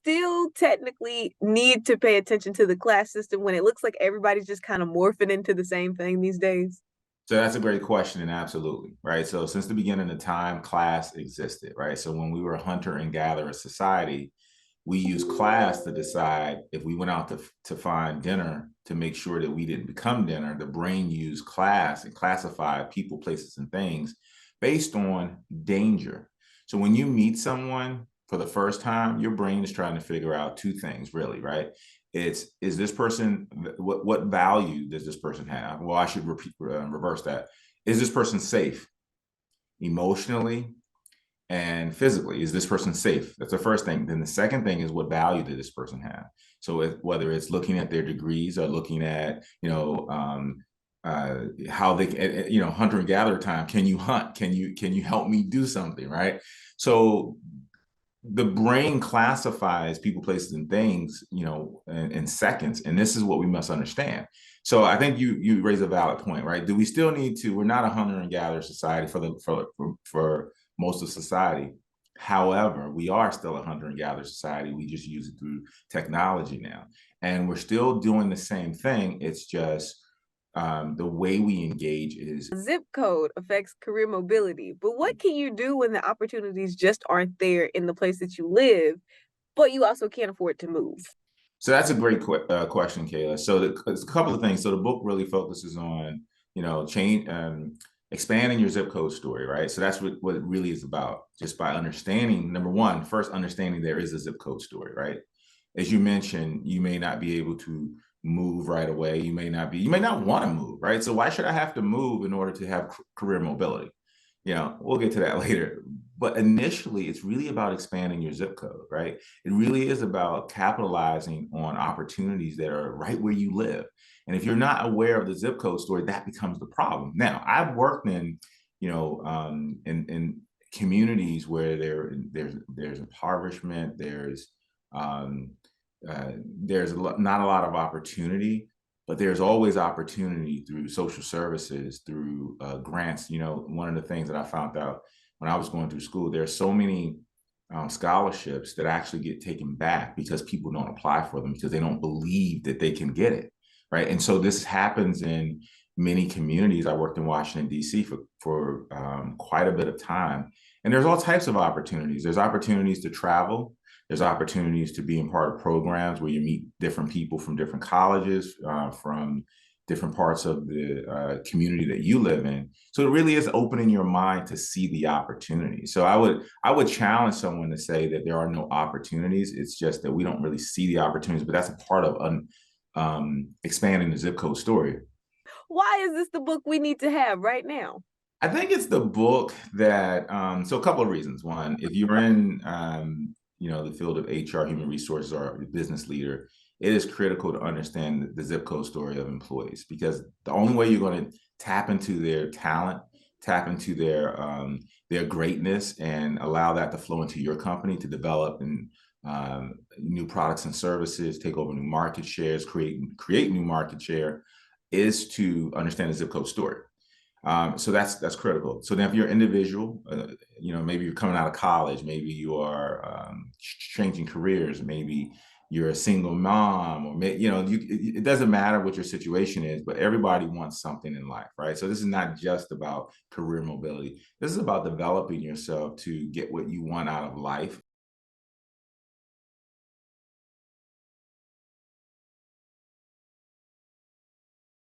still technically need to pay attention to the class system when it looks like everybody's just kind of morphing into the same thing these days? So that's a great question, and absolutely, right? So since the beginning of time, class existed, right? So when we were a hunter and gatherer society, we used class to decide if we went out to find dinner to make sure that we didn't become dinner. The brain used class and classified people, places, and things based on danger. So when you meet someone for the first time, your brain is trying to figure out two things, really, right? Is this person, what value does this person have? Well, I should reverse that. Is this person safe emotionally and physically? Is this person safe? That's the first thing. Then the second thing is, what value did this person have? So whether it's looking at their degrees or looking at, how they, hunter and gatherer time. Can you hunt? Can you help me do something? Right. So the brain classifies people, places, and things, in seconds. And this is what we must understand. So I think you raise a valid point, right? Do we still need to? We're not a hunter and gatherer society for most of society. However, we are still a hunter and gatherer society. We just use it through technology now, and we're still doing the same thing. It's just the way we engage is. Zip code affects career mobility, but what can you do when the opportunities just aren't there in the place that you live, but you also can't afford to move? So that's a great question, Kayla. So there's a couple of things. So the book really focuses on, change, expanding your zip code story, right? So that's what it really is about. Just by understanding, number one, first understanding there is a zip code story, right? As you mentioned, you may not be able to move right away. You may not want to move, right? So why should I have to move in order to have career mobility? We'll get to that later. But initially, it's really about expanding your zip code, right? It really is about capitalizing on opportunities that are right where you live. And if you're not aware of the zip code story, that becomes the problem. Now, I've worked in communities where there's impoverishment, there's not a lot of opportunity, but there's always opportunity through social services, through grants. One of the things that I found out when I was going through school, there's so many scholarships that actually get taken back because people don't apply for them because they don't believe that they can get it, right? And so this happens in many communities. I worked in Washington, D.C. for quite a bit of time, and there's all types of opportunities. There's opportunities to travel. There's opportunities to be in part of programs where you meet different people from different colleges, from different parts of the community that you live in. So it really is opening your mind to see the opportunity. So I would challenge someone to say that there are no opportunities. It's just that we don't really see the opportunities, but that's a part of expanding the zip code story. Why is this the book we need to have right now? I think it's the book that, so a couple of reasons. One, if you're in, the field of HR, human resources, or a business leader, it is critical to understand the zip code story of employees, because the only way you're going to tap into their talent, tap into their greatness, and allow that to flow into your company to develop and new products and services, take over new market shares, create new market share, is to understand the zip code story. So that's critical. So then if you're an individual, maybe you're coming out of college, maybe you are changing careers, maybe you're a single mom, or it doesn't matter what your situation is, but everybody wants something in life, right? So this is not just about career mobility. This is about developing yourself to get what you want out of life